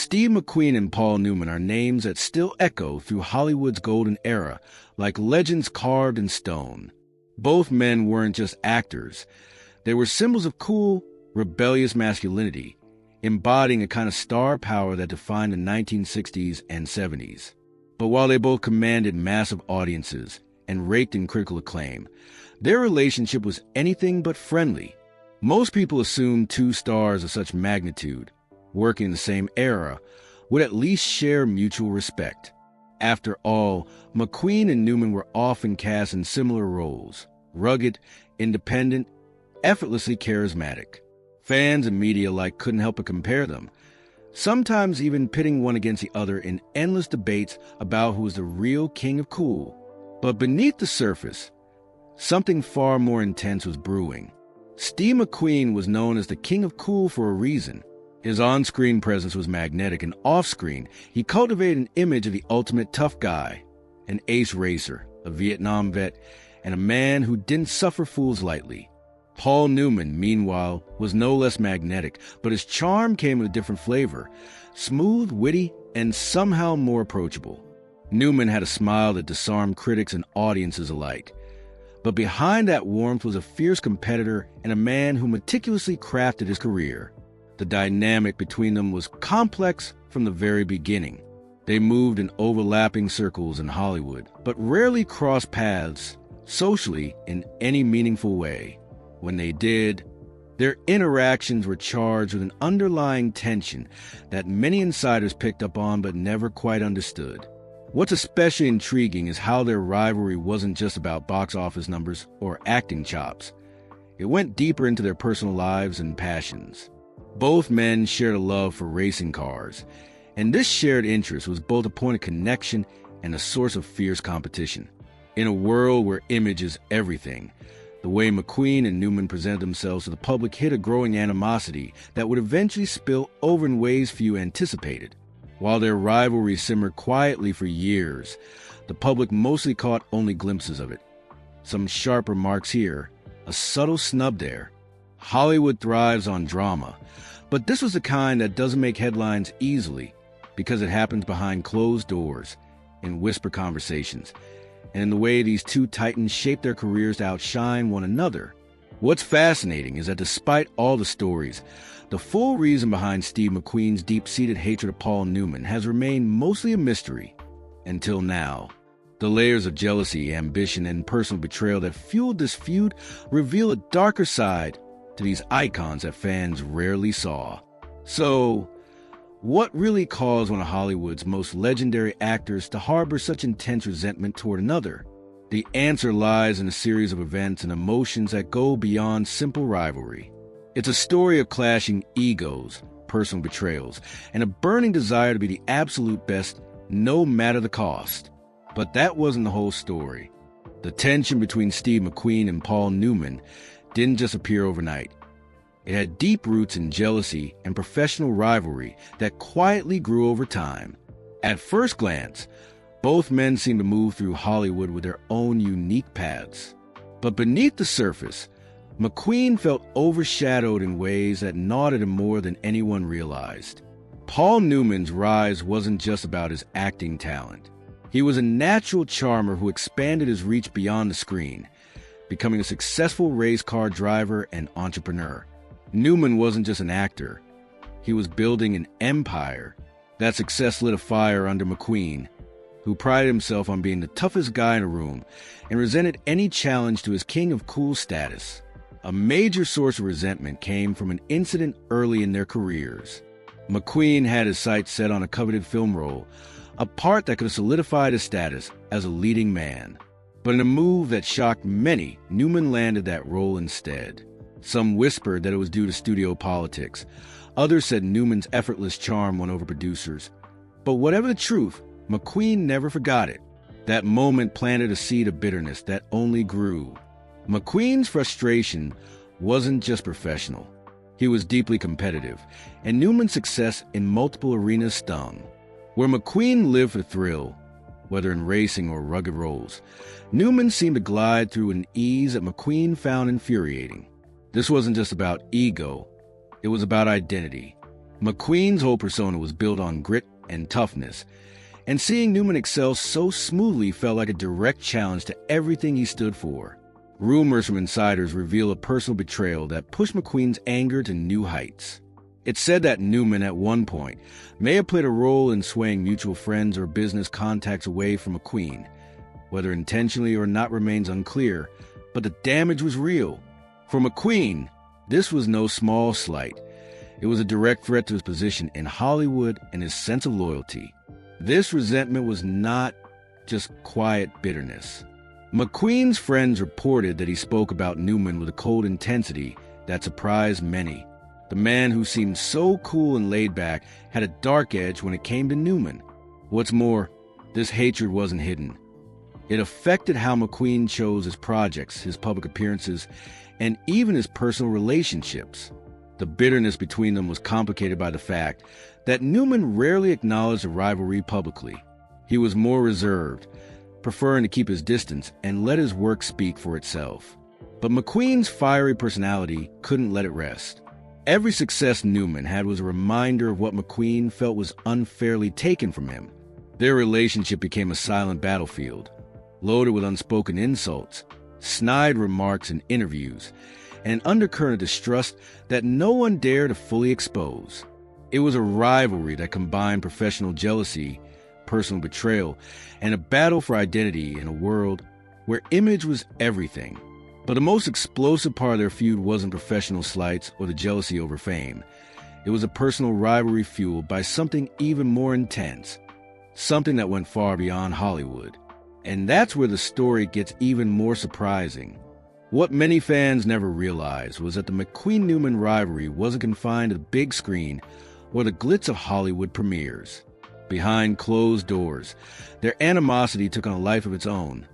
Steve McQueen and Paul Newman are names that still echo through Hollywood's golden era, like legends carved in stone. Both men weren't just actors. They were symbols of cool, rebellious masculinity, embodying a kind of star power that defined the 1960s and 70s. But while they both commanded massive audiences and raked in critical acclaim, their relationship was anything but friendly. Most people assume two stars of such magnitude, working in the same era, would at least share mutual respect. After all, McQueen and Newman were often cast in similar roles: rugged, independent, effortlessly charismatic. Fans and media alike couldn't help but compare them, sometimes even pitting one against the other in endless debates about who was the real king of cool. But beneath the surface, something far more intense was brewing. Steve McQueen was known as the king of cool for a reason. His on-screen presence was magnetic, and off-screen, he cultivated an image of the ultimate tough guy, an ace racer, a Vietnam vet, and a man who didn't suffer fools lightly. Paul Newman, meanwhile, was no less magnetic, but his charm came in a different flavor: smooth, witty, and somehow more approachable. Newman had a smile that disarmed critics and audiences alike. But behind that warmth was a fierce competitor and a man who meticulously crafted his career. The dynamic between them was complex from the very beginning. They moved in overlapping circles in Hollywood, but rarely crossed paths socially in any meaningful way. When they did, their interactions were charged with an underlying tension that many insiders picked up on but never quite understood. What's especially intriguing is how their rivalry wasn't just about box office numbers or acting chops. It went deeper into their personal lives and passions. Both men shared a love for racing cars, and this shared interest was both a point of connection and a source of fierce competition. In a world where image is everything, the way McQueen and Newman presented themselves to the public hid a growing animosity that would eventually spill over in ways few anticipated. While their rivalry simmered quietly for years, the public mostly caught only glimpses of it. Some sharp remarks here, a subtle snub there. Hollywood thrives on drama, but this was the kind that doesn't make headlines easily because it happens behind closed doors, in whisper conversations, and in the way these two titans shape their careers to outshine one another. What's fascinating is that despite all the stories, the full reason behind Steve McQueen's deep-seated hatred of Paul Newman has remained mostly a mystery until now. The layers of jealousy, ambition, and personal betrayal that fueled this feud reveal a darker side to these icons that fans rarely saw. So, what really caused one of Hollywood's most legendary actors to harbor such intense resentment toward another? The answer lies in a series of events and emotions that go beyond simple rivalry. It's a story of clashing egos, personal betrayals, and a burning desire to be the absolute best, no matter the cost. But that wasn't the whole story. The tension between Steve McQueen and Paul Newman didn't just appear overnight. It had deep roots in jealousy and professional rivalry that quietly grew over time. At first glance, both men seemed to move through Hollywood with their own unique paths. But beneath the surface, McQueen felt overshadowed in ways that gnawed at him more than anyone realized. Paul Newman's rise wasn't just about his acting talent. He was a natural charmer who expanded his reach beyond the screen, becoming a successful race car driver and entrepreneur. Newman wasn't just an actor. He was building an empire. That success lit a fire under McQueen, who prided himself on being the toughest guy in a room and resented any challenge to his king of cool status. A major source of resentment came from an incident early in their careers. McQueen had his sights set on a coveted film role, a part that could have solidified his status as a leading man. But in a move that shocked many, Newman landed that role instead. Some whispered that it was due to studio politics. Others said Newman's effortless charm won over producers. But whatever the truth, McQueen never forgot it. That moment planted a seed of bitterness that only grew. McQueen's frustration wasn't just professional. He was deeply competitive, and Newman's success in multiple arenas stung. Where McQueen lived for thrill, whether in racing or rugged roles, Newman seemed to glide through an ease that McQueen found infuriating. This wasn't just about ego, it was about identity. McQueen's whole persona was built on grit and toughness, and seeing Newman excel so smoothly felt like a direct challenge to everything he stood for. Rumors from insiders reveal a personal betrayal that pushed McQueen's anger to new heights. It's said that Newman, at one point, may have played a role in swaying mutual friends or business contacts away from McQueen. Whether intentionally or not remains unclear, but the damage was real. For McQueen, this was no small slight. It was a direct threat to his position in Hollywood and his sense of loyalty. This resentment was not just quiet bitterness. McQueen's friends reported that he spoke about Newman with a cold intensity that surprised many. The man who seemed so cool and laid back had a dark edge when it came to Newman. What's more, this hatred wasn't hidden. It affected how McQueen chose his projects, his public appearances, and even his personal relationships. The bitterness between them was complicated by the fact that Newman rarely acknowledged a rivalry publicly. He was more reserved, preferring to keep his distance and let his work speak for itself. But McQueen's fiery personality couldn't let it rest. Every success Newman had was a reminder of what McQueen felt was unfairly taken from him. Their relationship became a silent battlefield, loaded with unspoken insults, snide remarks in interviews, and an undercurrent of distrust that no one dared to fully expose. It was a rivalry that combined professional jealousy, personal betrayal, and a battle for identity in a world where image was everything. But the most explosive part of their feud wasn't professional slights or the jealousy over fame. It was a personal rivalry fueled by something even more intense, something that went far beyond Hollywood. And that's where the story gets even more surprising. What many fans never realized was that the McQueen-Newman rivalry wasn't confined to the big screen or the glitz of Hollywood premieres. Behind closed doors, their animosity took on a life of its own,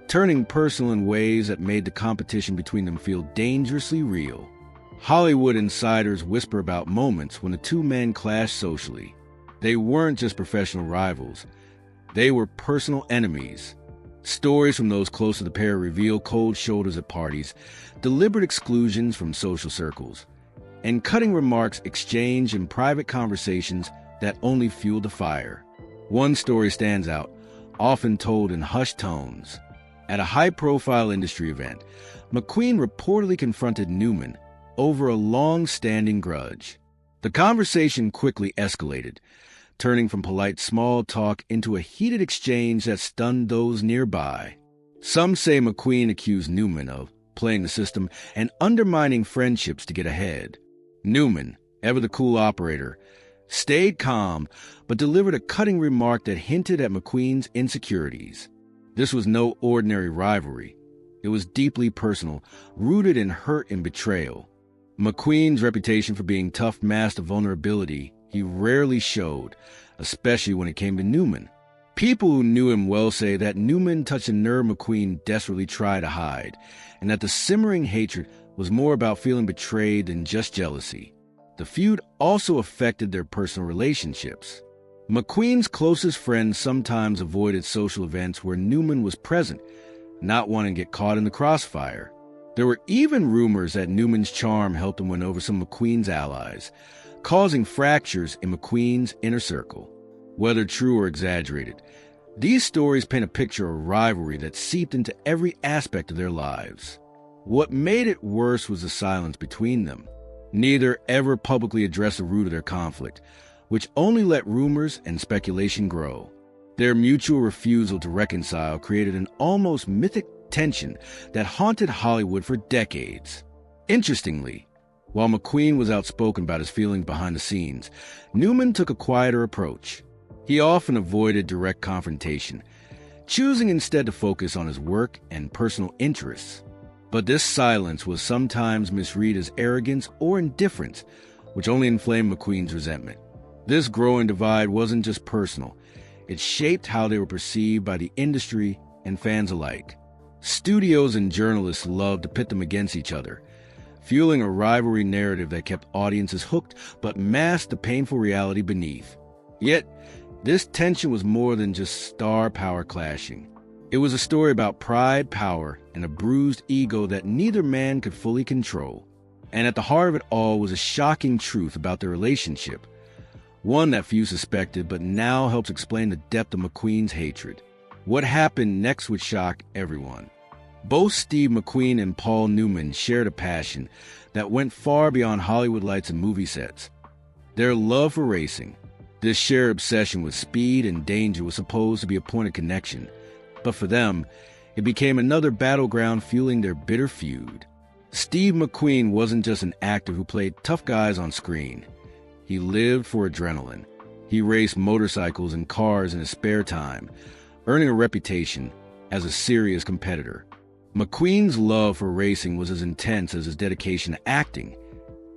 turning personal in ways that made the competition between them feel dangerously real. Hollywood insiders whisper about moments when the two men clashed socially. They weren't just professional rivals. They were personal enemies. Stories from those close to the pair reveal cold shoulders at parties, deliberate exclusions from social circles, and cutting remarks exchanged in private conversations that only fueled the fire. One story stands out, often told in hushed tones. At a high-profile industry event, McQueen reportedly confronted Newman over a long-standing grudge. The conversation quickly escalated, turning from polite small talk into a heated exchange that stunned those nearby. Some say McQueen accused Newman of playing the system and undermining friendships to get ahead. Newman, ever the cool operator, stayed calm but delivered a cutting remark that hinted at McQueen's insecurities. This was no ordinary rivalry. It was deeply personal, rooted in hurt and betrayal. McQueen's reputation for being tough masked a vulnerability he rarely showed, especially when it came to Newman. People who knew him well say that Newman touched a nerve McQueen desperately tried to hide, and that the simmering hatred was more about feeling betrayed than just jealousy. The feud also affected their personal relationships. McQueen's closest friends sometimes avoided social events where Newman was present, not wanting to get caught in the crossfire. There were even rumors that Newman's charm helped him win over some of McQueen's allies, causing fractures in McQueen's inner circle. Whether true or exaggerated, these stories paint a picture of rivalry that seeped into every aspect of their lives. What made it worse was the silence between them. Neither ever publicly addressed the root of their conflict, which only let rumors and speculation grow. Their mutual refusal to reconcile created an almost mythic tension that haunted Hollywood for decades. Interestingly, while McQueen was outspoken about his feelings behind the scenes, Newman took a quieter approach. He often avoided direct confrontation, choosing instead to focus on his work and personal interests. But this silence was sometimes misread as arrogance or indifference, which only inflamed McQueen's resentment. This growing divide wasn't just personal. It shaped how they were perceived by the industry and fans alike. Studios and journalists loved to pit them against each other, fueling a rivalry narrative that kept audiences hooked but masked the painful reality beneath. Yet, this tension was more than just star power clashing. It was a story about pride, power, and a bruised ego that neither man could fully control. And at the heart of it all was a shocking truth about their relationship, one that few suspected but now helps explain the depth of McQueen's hatred. What happened next would shock everyone. Both Steve McQueen and Paul Newman shared a passion that went far beyond Hollywood lights and movie sets. Their love for racing, this shared obsession with speed and danger, was supposed to be a point of connection, but for them, it became another battleground fueling their bitter feud. Steve McQueen wasn't just an actor who played tough guys on screen. He lived for adrenaline. He raced motorcycles and cars in his spare time, earning a reputation as a serious competitor. McQueen's love for racing was as intense as his dedication to acting.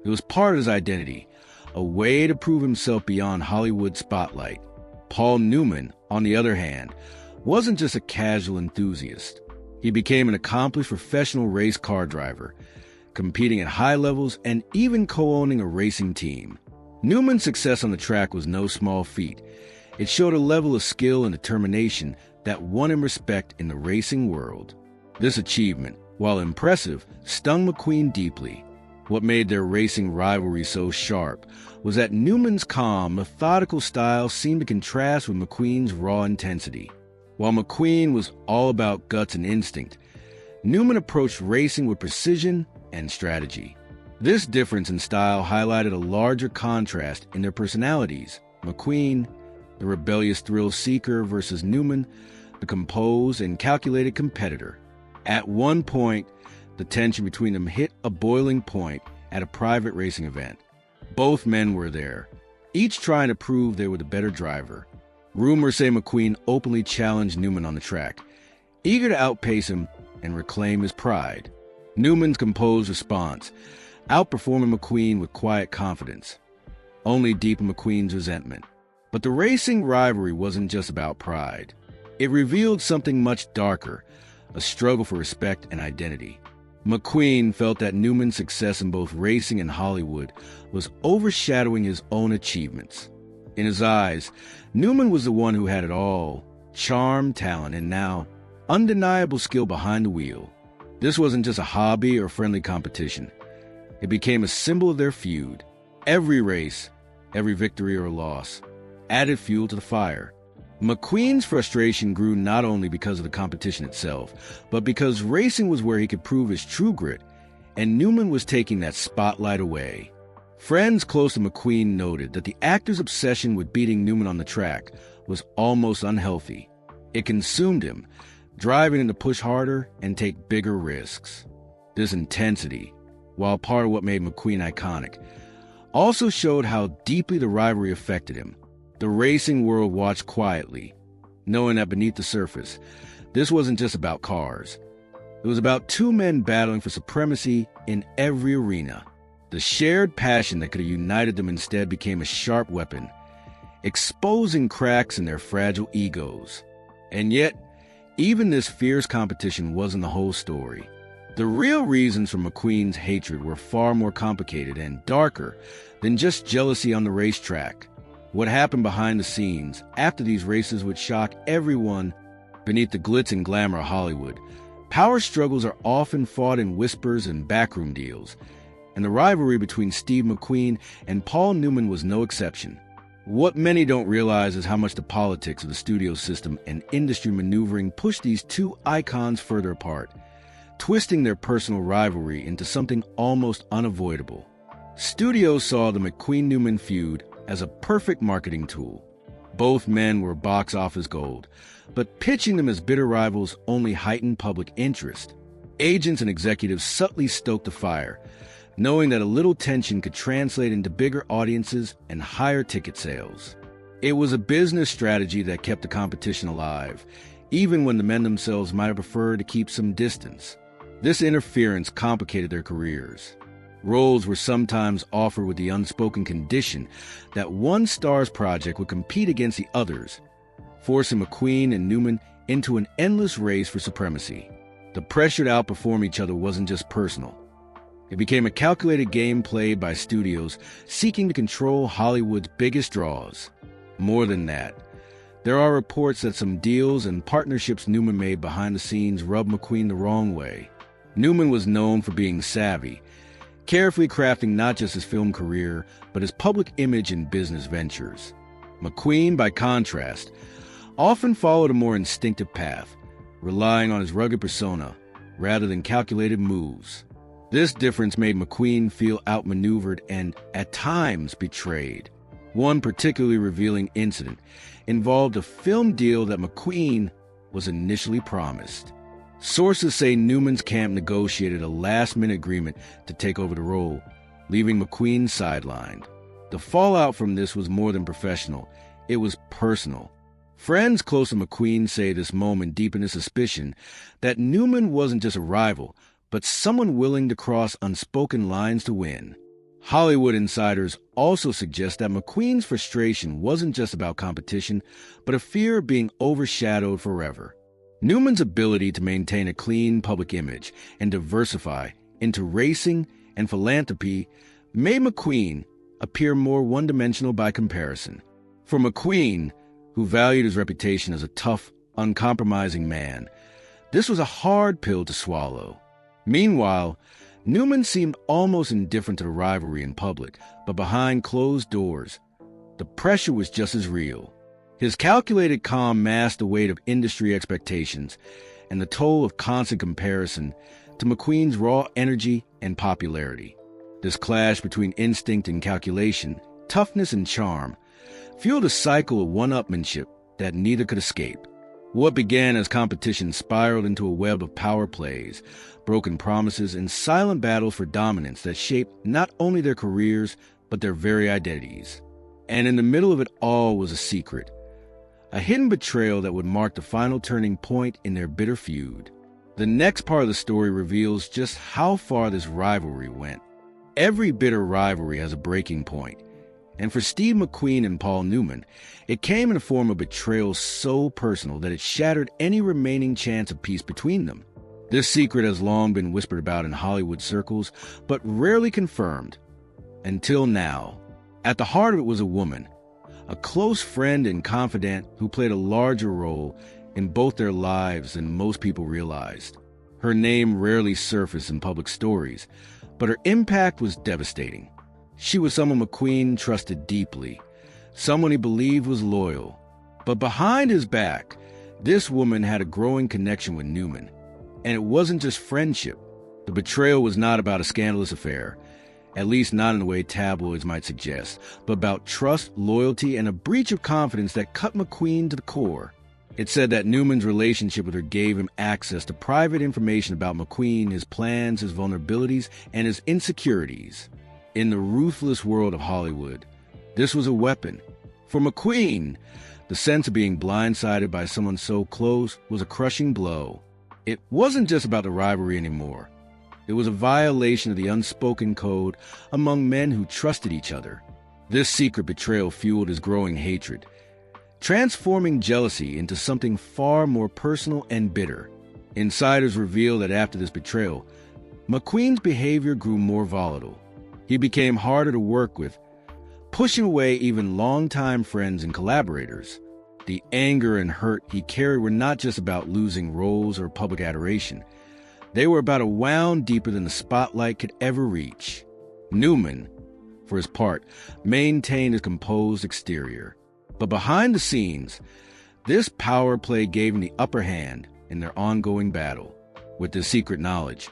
It was part of his identity, a way to prove himself beyond Hollywood's spotlight. Paul Newman, on the other hand, wasn't just a casual enthusiast. He became an accomplished professional race car driver, competing at high levels and even co-owning a racing team. Newman's success on the track was no small feat. It showed a level of skill and determination that won him respect in the racing world. This achievement, while impressive, stung McQueen deeply. What made their racing rivalry so sharp was that Newman's calm, methodical style seemed to contrast with McQueen's raw intensity. While McQueen was all about guts and instinct, Newman approached racing with precision and strategy. This difference in style highlighted a larger contrast in their personalities. McQueen, the rebellious thrill-seeker, versus Newman, the composed and calculated competitor. At one point, the tension between them hit a boiling point at a private racing event. Both men were there, each trying to prove they were the better driver. Rumors say McQueen openly challenged Newman on the track, eager to outpace him and reclaim his pride. Newman's composed response, outperforming McQueen with quiet confidence, only deepened McQueen's resentment. But the racing rivalry wasn't just about pride. It revealed something much darker, a struggle for respect and identity. McQueen felt that Newman's success in both racing and Hollywood was overshadowing his own achievements. In his eyes, Newman was the one who had it all: charm, talent, and now undeniable skill behind the wheel. This wasn't just a hobby or friendly competition. It became a symbol of their feud. Every race, every victory or loss, added fuel to the fire. McQueen's frustration grew not only because of the competition itself, but because racing was where he could prove his true grit, and Newman was taking that spotlight away. Friends close to McQueen noted that the actor's obsession with beating Newman on the track was almost unhealthy. It consumed him, driving him to push harder and take bigger risks. This intensity, while part of what made McQueen iconic, also showed how deeply the rivalry affected him. The racing world watched quietly, knowing that beneath the surface, this wasn't just about cars. It was about two men battling for supremacy in every arena. The shared passion that could have united them instead became a sharp weapon, exposing cracks in their fragile egos. And yet, even this fierce competition wasn't the whole story. The real reasons for McQueen's hatred were far more complicated and darker than just jealousy on the racetrack. What happened behind the scenes after these races would shock everyone. Beneath the glitz and glamour of Hollywood, power struggles are often fought in whispers and backroom deals, and the rivalry between Steve McQueen and Paul Newman was no exception. What many don't realize is how much the politics of the studio system and industry maneuvering pushed these two icons further apart, twisting their personal rivalry into something almost unavoidable. Studios saw the McQueen-Newman feud as a perfect marketing tool. Both men were box office gold, but pitching them as bitter rivals only heightened public interest. Agents and executives subtly stoked the fire, knowing that a little tension could translate into bigger audiences and higher ticket sales. It was a business strategy that kept the competition alive, even when the men themselves might have preferred to keep some distance. This interference complicated their careers. Roles were sometimes offered with the unspoken condition that one star's project would compete against the others, forcing McQueen and Newman into an endless race for supremacy. The pressure to outperform each other wasn't just personal. It became a calculated game played by studios seeking to control Hollywood's biggest draws. More than that, there are reports that some deals and partnerships Newman made behind the scenes rubbed McQueen the wrong way. Newman was known for being savvy, carefully crafting not just his film career, but his public image and business ventures. McQueen, by contrast, often followed a more instinctive path, relying on his rugged persona rather than calculated moves. This difference made McQueen feel outmaneuvered and, at times, betrayed. One particularly revealing incident involved a film deal that McQueen was initially promised. Sources say Newman's camp negotiated a last-minute agreement to take over the role, leaving McQueen sidelined. The fallout from this was more than professional. It was personal. Friends close to McQueen say this moment deepened his suspicion that Newman wasn't just a rival, but someone willing to cross unspoken lines to win. Hollywood insiders also suggest that McQueen's frustration wasn't just about competition, but a fear of being overshadowed forever. Newman's ability to maintain a clean public image and diversify into racing and philanthropy made McQueen appear more one-dimensional by comparison. For McQueen, who valued his reputation as a tough, uncompromising man, this was a hard pill to swallow. Meanwhile, Newman seemed almost indifferent to the rivalry in public, but behind closed doors, the pressure was just as real. His calculated calm masked the weight of industry expectations and the toll of constant comparison to McQueen's raw energy and popularity. This clash between instinct and calculation, toughness and charm, fueled a cycle of one-upmanship that neither could escape. What began as competition spiraled into a web of power plays, broken promises, and silent battles for dominance that shaped not only their careers, but their very identities. And in the middle of it all was a secret, a hidden betrayal that would mark the final turning point in their bitter feud. The next part of the story reveals just how far this rivalry went. Every bitter rivalry has a breaking point, and for Steve McQueen and Paul Newman, it came in the form of betrayal so personal that it shattered any remaining chance of peace between them. This secret has long been whispered about in Hollywood circles, but rarely confirmed. Until now. At the heart of it was a woman, a close friend and confidant who played a larger role in both their lives than most people realized. Her name rarely surfaced in public stories, but her impact was devastating. She was someone McQueen trusted deeply, someone he believed was loyal. But behind his back, this woman had a growing connection with Newman. And it wasn't just friendship. The betrayal was not about a scandalous affair, at least not in the way tabloids might suggest, but about trust, loyalty, and a breach of confidence that cut McQueen to the core. It said that Newman's relationship with her gave him access to private information about McQueen, his plans, his vulnerabilities, and his insecurities. In the ruthless world of Hollywood, this was a weapon. For McQueen, the sense of being blindsided by someone so close was a crushing blow. It wasn't just about the rivalry anymore. It was a violation of the unspoken code among men who trusted each other. This secret betrayal fueled his growing hatred, transforming jealousy into something far more personal and bitter. Insiders reveal that after this betrayal, McQueen's behavior grew more volatile. He became harder to work with, pushing away even longtime friends and collaborators. The anger and hurt he carried were not just about losing roles or public adoration. They were about a wound deeper than the spotlight could ever reach. Newman, for his part, maintained his composed exterior. But behind the scenes, this power play gave him the upper hand in their ongoing battle. With this secret knowledge,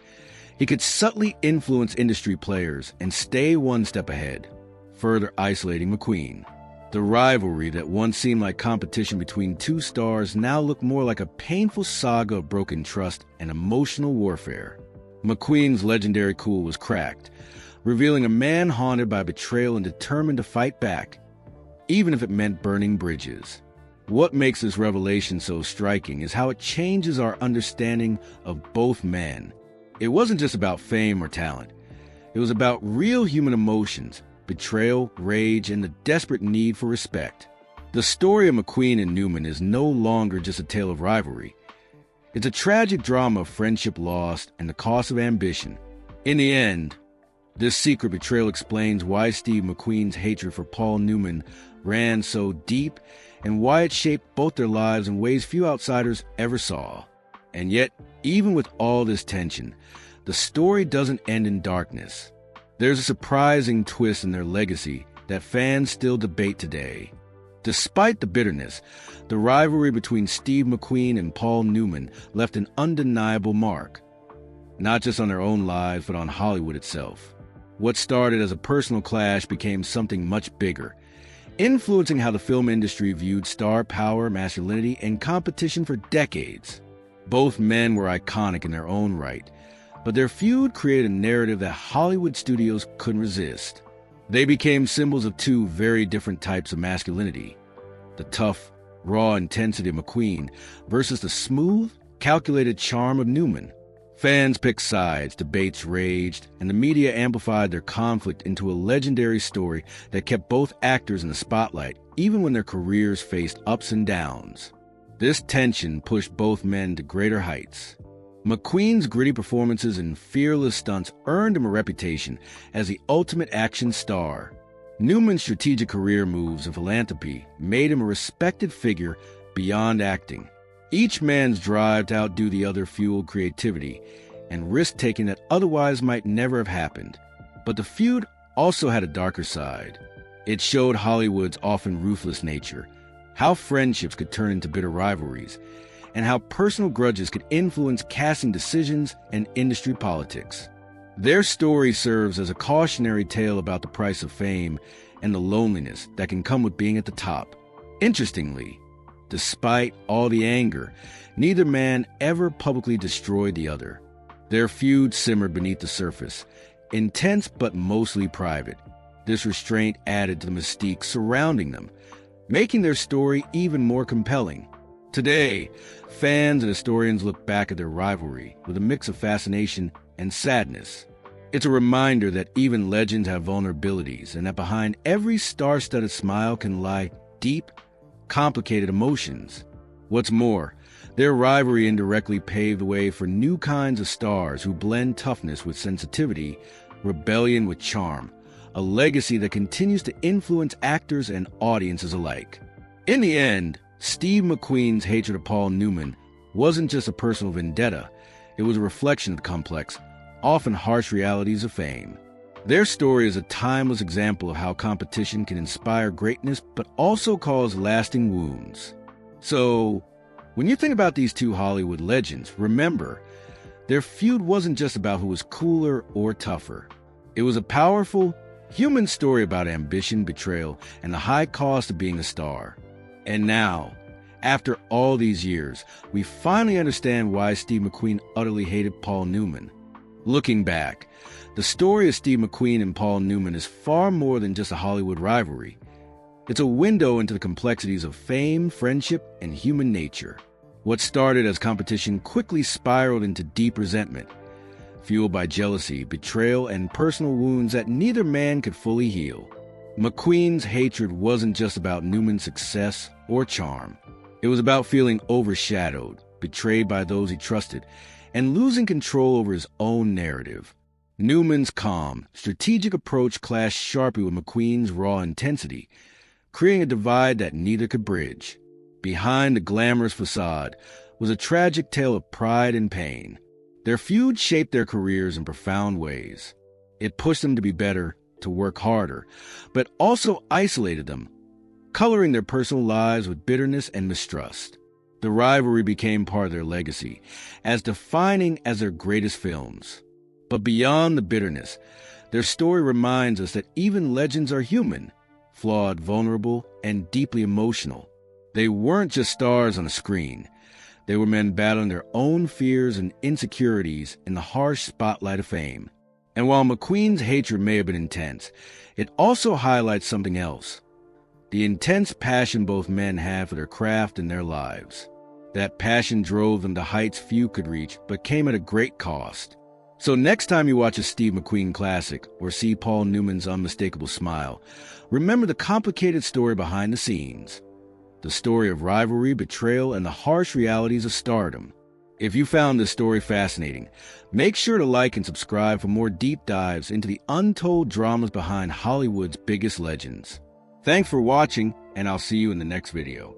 he could subtly influence industry players and stay one step ahead, further isolating McQueen. The rivalry that once seemed like competition between two stars now looked more like a painful saga of broken trust and emotional warfare. McQueen's legendary cool was cracked, revealing a man haunted by betrayal and determined to fight back, even if it meant burning bridges. What makes this revelation so striking is how it changes our understanding of both men. It wasn't just about fame or talent. It was about real human emotions, betrayal, rage, and the desperate need for respect. The story of McQueen and Newman is no longer just a tale of rivalry. It's a tragic drama of friendship lost and the cost of ambition. In the end, this secret betrayal explains why Steve McQueen's hatred for Paul Newman ran so deep and why it shaped both their lives in ways few outsiders ever saw. And yet, even with all this tension, the story doesn't end in darkness. There's a surprising twist in their legacy that fans still debate today. Despite the bitterness, the rivalry between Steve McQueen and Paul Newman left an undeniable mark, not just on their own lives, but on Hollywood itself. What started as a personal clash became something much bigger, influencing how the film industry viewed star power, masculinity, and competition for decades. Both men were iconic in their own right, but their feud created a narrative that Hollywood studios couldn't resist. They became symbols of two very different types of masculinity: the tough, raw intensity of McQueen versus the smooth, calculated charm of Newman. Fans picked sides, debates raged, and the media amplified their conflict into a legendary story that kept both actors in the spotlight, even when their careers faced ups and downs. This tension pushed both men to greater heights. McQueen's gritty performances and fearless stunts earned him a reputation as the ultimate action star. Newman's strategic career moves and philanthropy made him a respected figure beyond acting. Each man's drive to outdo the other fueled creativity and risk-taking that otherwise might never have happened. But the feud also had a darker side. It showed Hollywood's often ruthless nature, how friendships could turn into bitter rivalries, and how personal grudges could influence casting decisions and industry politics. Their story serves as a cautionary tale about the price of fame and the loneliness that can come with being at the top. Interestingly, despite all the anger, neither man ever publicly destroyed the other. Their feud simmered beneath the surface, intense but mostly private. This restraint added to the mystique surrounding them, making their story even more compelling. Today, fans and historians look back at their rivalry with a mix of fascination and sadness. It's a reminder that even legends have vulnerabilities, and that behind every star-studded smile can lie deep, complicated emotions. What's more, their rivalry indirectly paved the way for new kinds of stars who blend toughness with sensitivity, rebellion with charm, a legacy that continues to influence actors and audiences alike. In the end, Steve McQueen's hatred of Paul Newman wasn't just a personal vendetta, it was a reflection of the complex, often harsh realities of fame. Their story is a timeless example of how competition can inspire greatness but also cause lasting wounds. So, when you think about these two Hollywood legends, remember, their feud wasn't just about who was cooler or tougher. It was a powerful, human story about ambition, betrayal, and the high cost of being a star. And now, after all these years, we finally understand why Steve McQueen utterly hated Paul Newman. Looking back, the story of Steve McQueen and Paul Newman is far more than just a Hollywood rivalry. It's a window into the complexities of fame, friendship, and human nature. What started as competition quickly spiraled into deep resentment, fueled by jealousy, betrayal, and personal wounds that neither man could fully heal. McQueen's hatred wasn't just about Newman's success or charm. It was about feeling overshadowed, betrayed by those he trusted, and losing control over his own narrative. Newman's calm, strategic approach clashed sharply with McQueen's raw intensity, creating a divide that neither could bridge. Behind the glamorous facade was a tragic tale of pride and pain. Their feud shaped their careers in profound ways. It pushed them to be better, to work harder, but also isolated them, coloring their personal lives with bitterness and mistrust. The rivalry became part of their legacy, as defining as their greatest films. But beyond the bitterness, their story reminds us that even legends are human, flawed, vulnerable, and deeply emotional. They weren't just stars on a screen. They were men battling their own fears and insecurities in the harsh spotlight of fame. And while McQueen's hatred may have been intense, it also highlights something else: the intense passion both men had for their craft and their lives. That passion drove them to heights few could reach, but came at a great cost. So next time you watch a Steve McQueen classic or see Paul Newman's unmistakable smile, remember the complicated story behind the scenes. The story of rivalry, betrayal, and the harsh realities of stardom. If you found this story fascinating, make sure to like and subscribe for more deep dives into the untold dramas behind Hollywood's biggest legends. Thanks for watching, and I'll see you in the next video.